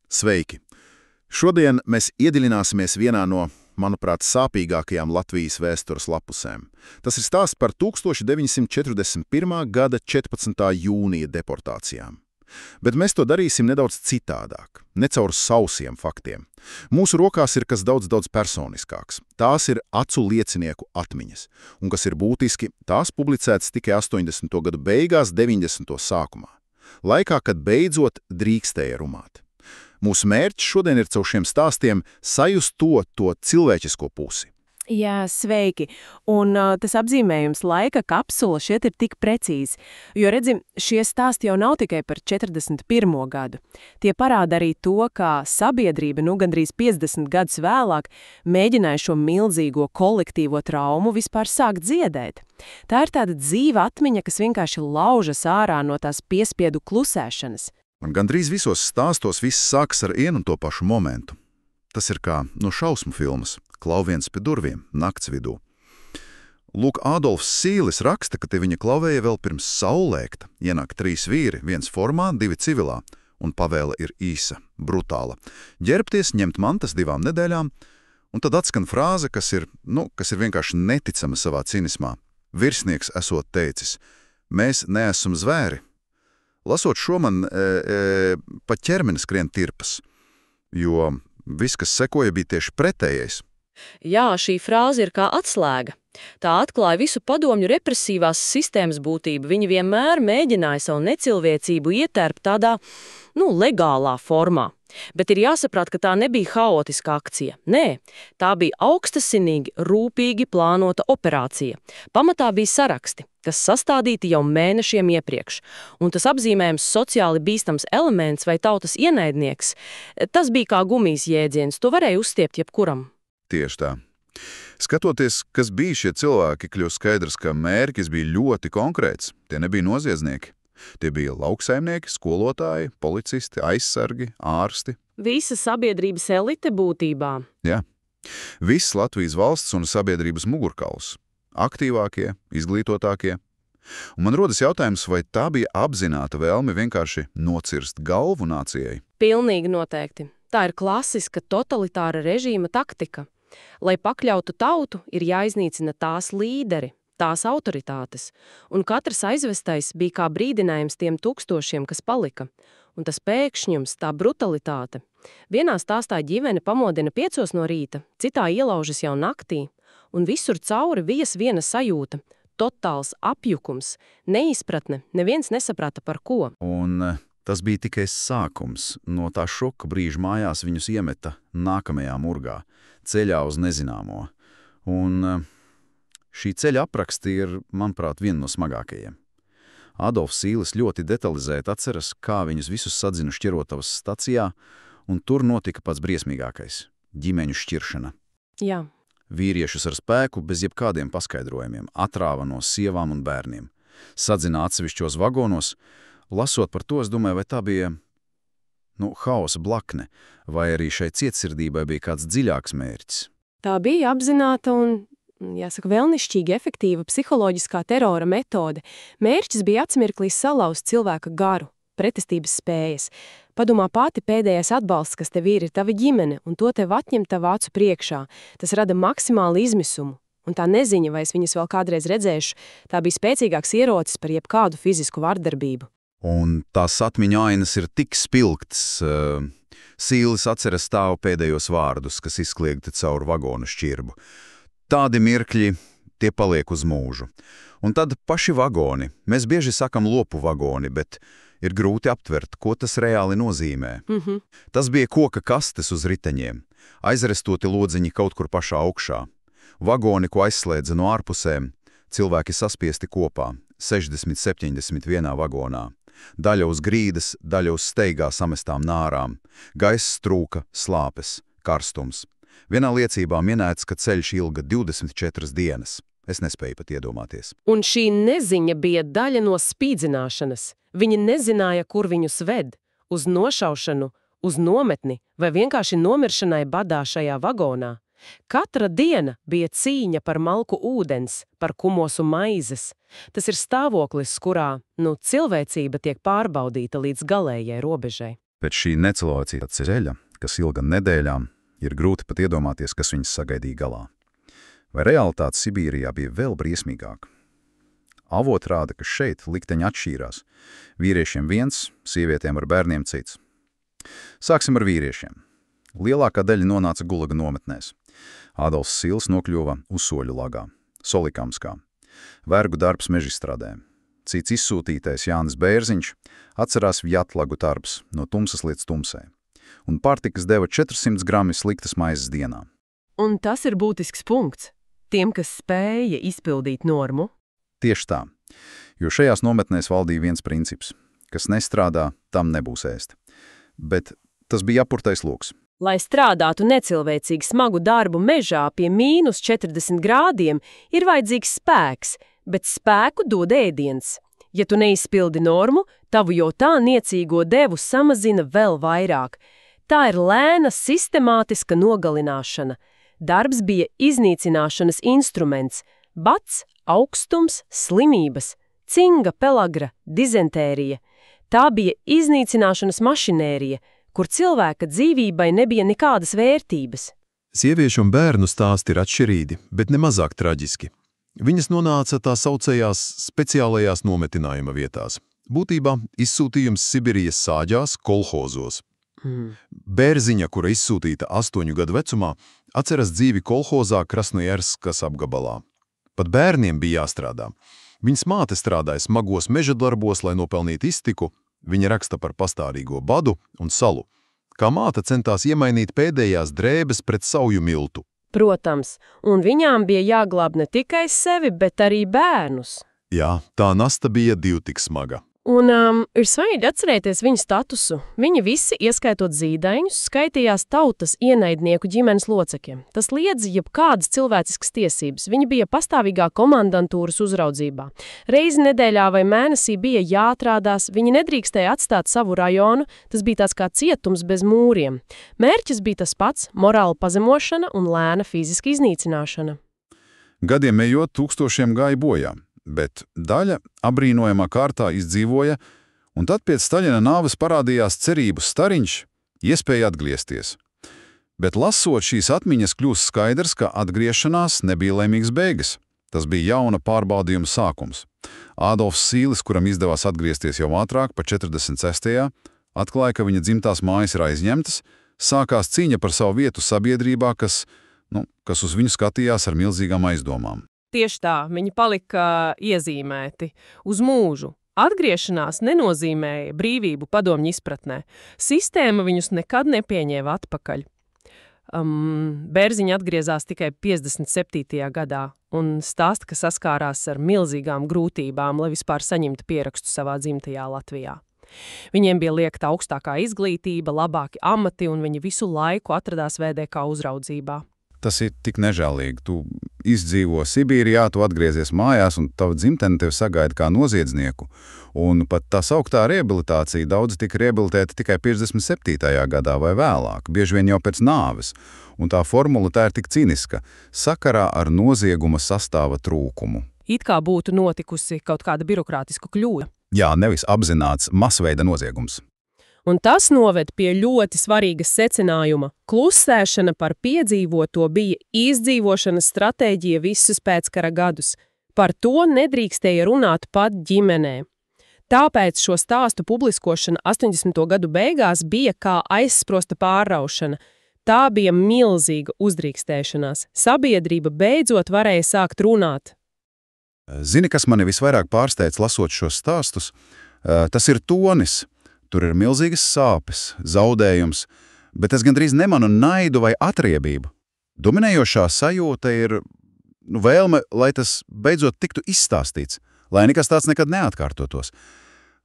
Sveiki! Šodien mēs iedziļināsimies vienā no, manuprāt, sāpīgākajām Latvijas vēstures lapusēm. Tas ir stāsts par 1941. gada 14. jūnija deportācijām. Bet mēs to darīsim nedaudz citādāk, ne caur sausiem faktiem. Mūsu rokās ir kas daudz personiskāks. Tās ir acu liecinieku atmiņas. Un kas ir būtiski, tās publicētas tikai 80. gadu beigās, 90. sākumā. Laikā, kad beidzot drīkstēja runāt. Mūsu mērķis šodien ir caur šiem stāstiem sajust to cilvēčisko pusi. Jā, sveiki. Un tas apzīmējums laika kapsula šeit ir tik precīzi, jo, redzim, šie stāsti jau nav tikai par 41. gadu. Tie parāda arī to, kā sabiedrība, gandrīz 50 gadus vēlāk, mēģināja šo milzīgo kolektīvo traumu vispār sākt dziedēt. Tā ir tāda dzīva atmiņa, kas vienkārši laužas ārā no tās piespiedu klusēšanas. Un gandrīz visos stāstos viss sākas ar vienu un to pašu momentu. Tas ir kā no šausmu filmas Klauviens pie durvīm, nakts vidū. Lūk, Ādolfs Sīlis raksta, ka te viņa klauvēja vēl pirms saulēkta. Ienāk 3 vīri, 1 formā, 2 civilā, un pavēle ir īsa, brutāla. Ģērbties, ņemt mantas 2 nedēļām, un tad atskan frāze, kas ir vienkārši neticama savā cinismā. Virsnieks esot teicis: mēs neesam zvēri. Lasot šo man pa ķermeni skrien tirpas, jo viss, kas sekoja, bija tieši pretējais. Jā, šī frāze ir kā atslēga. Tā atklāja visu padomju represīvās sistēmas būtību. Viņi vienmēr mēģināja savu necilvēcību ietērpt tādā, legālā formā. Bet ir jāsaprāt, ka tā nebija haotiska akcija. Nē, tā bija augstasinīgi, rūpīgi plānota operācija. Pamatā bija saraksti, kas sastādīti jau mēnešiem iepriekš. Un tas apzīmējums sociāli bīstams elements vai tautas ienaidnieks, tas bija kā gumijas jēdziens, to varēja uzstiept jebkuram. Tieši tā. Skatoties, kas bija šie cilvēki, kļūst skaidrs, ka mērķis bija ļoti konkrēts. Tie nebija noziedznieki. Tie bija lauksaimnieki, skolotāji, policisti, aizsargi, ārsti. Visa sabiedrības elite būtībā. Jā. Viss Latvijas valsts un sabiedrības mugurkauls. Aktīvākie, izglītotākie. Un man rodas jautājums, vai tā bija apzināta vēlme vienkārši nocirst galvu nācijai? Pilnīgi noteikti. Tā ir klasiska totalitāra režīma taktika. Lai pakļautu tautu, ir jāiznīcina tās līderi, tās autoritātes, un katrs aizvestais bija kā brīdinājums tiem tūkstošiem, kas palika. Un tas pēkšņums, tā brutalitāte. Vienā stāstā ģimene pamodina 5 no rīta, citā ielaužas jau naktī, un visur cauri vies viena sajūta – totāls apjukums, neizpratne, neviens nesaprata par ko. Un tas bija tikai sākums. No tā šoka brīža mājās viņus iemeta nākamajā murgā, ceļā uz nezināmo. Un šī ceļa apraksti ir, manuprāt, viena no smagākajiem. Ādolfs Sīlis ļoti detalizēti atceras, kā viņus visus sadzinu Šķirotavas stacijā, un tur notika pats briesmīgākais – ģimeņu šķiršana. Jā. Vīriešus ar spēku, bez jebkādiem paskaidrojumiem, atrāva no sievām un bērniem. Sadzina atsevišķos vagonos. Lasot par to, es domāju, vai tā bija haosa blakne, vai arī šai cietsirdībai bija kāds dziļāks mērķis. Tā bija apzināta un, jāsaka, vēlnišķīgi efektīva psiholoģiskā terora metode. Mērķis bija atsmirklī salauzt cilvēka garu, pretestības spējas. Padomā pati pēdējais atbalsts, kas tev ir tava ģimene, un to tev atņem tava acu priekšā. Tas rada maksimālu izmisumu. Un tā neziņa, vai es viņas vēl kādreiz redzēšu, tā bija spēcīgāks ierocis par jebkādu fizisku vardarbību. Un tās atmiņu ainas ir tik spilgtas. Sīlis atceras stāvu pēdējos vārdus, kas izkliegti caur vagonu šķirbu. Tādi mirkļi, tie paliek uz mūžu. Un tad paši vagoni. Mēs bieži sakam lopu vagoni, bet ir grūti aptvert, ko tas reāli nozīmē. Tas bija koka kastes uz riteņiem, aizrestoti lodziņi kaut kur pašā augšā. Vagoni, ko aizslēdza no ārpusēm, cilvēki saspiesti kopā, 60-70 vienā vagonā. Daļa uz grīdas, daļa uz steigā samestām nārām. Gaiss trūka, slāpes, karstums. Vienā liecībā minēts, ka ceļš ilga 24 dienas. Es nespēju pat iedomāties. Un šī neziņa bija daļa no spīdzināšanas. Viņi nezināja, kur viņus ved. Uz nošaušanu, uz nometni vai vienkārši nomiršanai badā šajā vagonā. Katra diena bija cīņa par malku ūdens, par kumosu maizes. Tas ir stāvoklis, kurā, cilvēcība tiek pārbaudīta līdz galējai robežai. Pēc šī necilvēcīgā ceļa, kas ilga nedēļām, ir grūti pat iedomāties, kas viņas sagaidīja galā. Vai realitāte Sibīrijā bija vēl briesmīgāka? Avoti rāda, ka šeit likteņi atšķīrās. Vīriešiem viens, sievietēm ar bērniem cits. Sāksim ar vīriešiem. Lielākā daļa nonāca Gulaga nometnēs. Ādolfs Sīls nokļuva Usoļu lagā, Solikamskā. Vergu darbs mežstrādē. Cits izsūtītais Jānis Bērziņš atcerās Vjatlagu darbs no tumsas līdz tumsai. Un pārtikas deva 400 grami sliktas maizes dienā. Un tas ir būtisks punkts. Tiem, kas spēja izpildīt normu. Tieši tā, jo šajās nometnēs valdīja viens princips. Kas nestrādā, tam nebūs ēst. Bet tas bija apurtais loks. Lai strādātu necilvēcīgi smagu darbu mežā pie -40 grādiem, ir vajadzīgs spēks, bet spēku dod ēdiens. Ja tu neizpildi normu, tavu jau tā niecīgo devu samazina vēl vairāk. Tā ir lēna, sistemātiska nogalināšana. Darbs bija iznīcināšanas instruments. Bats, augstums, slimības, cinga, pelagra, dizentērija. Tā bija iznīcināšanas mašinērija, kur cilvēka dzīvībai nebija nekādas vērtības. Sieviešu un bērnu stāsti ir atšķirīgi, bet nemazāk traģiski. Viņas nonāca tā saucējās speciālajās nometinājuma vietās. Būtībā izsūtījums Sibirijas sāģās, kolhozos. Bērziņa, kura izsūtīta 8 gadu vecumā, atceras dzīvi kolhozā Krasnojarskas apgabalā. Pat bērniem bija jāstrādā. Viņas māte strādāja smagos meža darbos, lai nopelnītu iztiku. Viņa raksta par pastāvīgo badu un salu. Kā māte centās iemainīt pēdējās drēbes pret sauju miltu. Protams, un viņām bija jāglāb ne tikai sevi, bet arī bērnus. Jā, tā nasta bija divi tik smaga. Un ir svarīgi atcerēties viņu statusu. Viņi visi, ieskaitot zīdaiņus, skaitījās tautas ienaidnieku ģimenes locekļiem. Tas liedza jebkādas cilvēciskas tiesības. Viņi bija pastāvīgā komandantūras uzraudzībā. Reizi nedēļā vai mēnesī bija jāatrādās, viņi nedrīkstēja atstāt savu rajonu, tas bija tāds kā cietums bez mūriem. Mērķis bija tas pats – morāla pazemošana un lēna fiziska iznīcināšana. Gadiem ejot, tūkstošiem gāja bojā. Bet daļa abrīnojamā kārtā izdzīvoja, un tad pēc Staļina nāves parādījās cerības stariņš, iespēja atgriezties. Bet lasot šīs atmiņas kļūst skaidrs, ka atgriešanās nebija laimīgs beigas. Tas bija jauna pārbaudījuma sākums. Ādolfs Sīlis, kuram izdevās atgriezties jau ātrāk, pa 46. atklāja, ka viņa dzimtās mājas ir aizņemtas, sākās cīņa par savu vietu sabiedrībā, kas uz viņu skatījās ar milzīgām aizdomām. Tieši tā, viņi palika iezīmēti uz mūžu. Atgriešanās nenozīmēja brīvību padomju izpratnē. Sistēma viņus nekad nepieņēma atpakaļ. Bērziņa atgriezās tikai 57. gadā un stāsta, ka saskārās ar milzīgām grūtībām, lai vispār saņemtu pierakstu savā dzimtajā Latvijā. Viņiem bija liekta augstākā izglītība, labāki amati un viņi visu laiku atradās VDK uzraudzībā. Tas ir tik nežēlīgi. Tu izdzīvo Sibīrijā, tu atgriezies mājās, un tava dzimtene tevi sagaida kā noziedznieku. Un pat tā sauktā rehabilitācija daudzi tika rehabilitēti tikai 57. gadā vai vēlāk, bieži vien jau pēc nāves. Un tā formula tā ir tik ciniska – sakarā ar nozieguma sastāva trūkumu. It kā būtu notikusi kaut kāda birokrātiska kļūda. Jā, nevis apzināts masveida noziegums. Un tas noved pie ļoti svarīgas secinājuma. Klusēšana par piedzīvoto bija izdzīvošanas stratēģija visus pēckara gadus. Par to nedrīkstēja runāt pat ģimenē. Tāpēc šo stāstu publiskošana 80. gadu beigās bija kā aizsprosta pārraušana. Tā bija milzīga uzdrīkstēšanās. Sabiedrība beidzot varēja sākt runāt. Zini, kas mani visvairāk pārsteidz lasot šos stāstus? Tas ir tonis. Tur ir milzīgas sāpes, zaudējums, bet es gandrīz nemanu naidu vai atriebību. Dominējošā sajūta ir vēlme, lai tas beidzot tiktu izstāstīts, lai nekas tāds nekad neatkārtotos.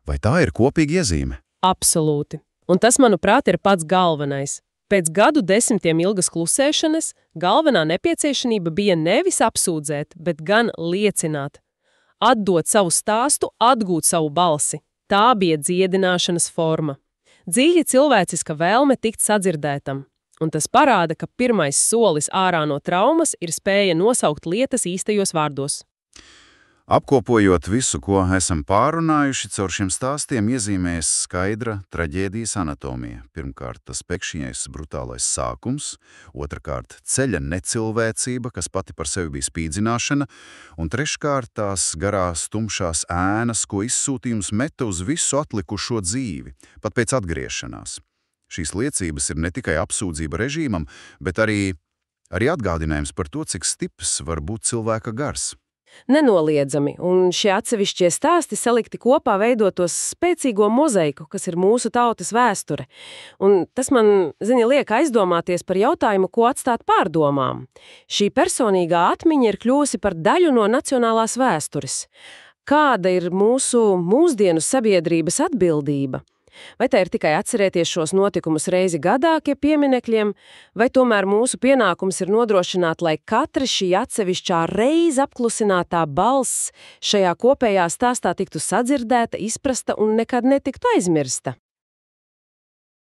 Vai tā ir kopīga iezīme? Absolūti. Un tas, manuprāt, ir pats galvenais. Pēc gadu desmitiem ilgas klusēšanas galvenā nepieciešamība bija nevis apsūdzēt, bet gan liecināt. Atdot savu stāstu, atgūt savu balsi. Tā bija dziedināšanas forma. Dziļi cilvēciska vēlme tikt sadzirdētam. Un tas parāda, ka pirmais solis ārā no traumas ir spēja nosaukt lietas īstajos vārdos. Apkopojot visu, ko esam pārunājuši, caur šiem stāstiem iezīmējas skaidra traģēdijas anatomija. Pirmkārt, tas pekšņais brutālais sākums, otrkārt, ceļa necilvēcība, kas pati par sevi bija spīdzināšana, un treškārt, tās garās tumšās ēnas, ko izsūtījums meta uz visu atlikušo dzīvi, pat pēc atgriešanās. Šīs liecības ir ne tikai apsūdzība režīmam, bet arī atgādinājums par to, cik stiprs var būt cilvēka gars. Nenoliedzami, un šie atsevišķie stāsti salikti kopā veidotos spēcīgo mozaiku, kas ir mūsu tautas vēsture. Un tas man, liek aizdomāties par jautājumu, ko atstāt pārdomām. Šī personīgā atmiņa ir kļuvusi par daļu no nacionālās vēstures. Kāda ir mūsu mūsdienu sabiedrības atbildība? Vai tā ir tikai atcerēties šos notikumus reizi gadā, pie pieminekļiem, vai tomēr mūsu pienākums ir nodrošināt, lai katra šī atsevišķā reiz apklusinātā balss šajā kopējā stāstā tiktu sadzirdēta, izprasta un nekad netiktu aizmirsta?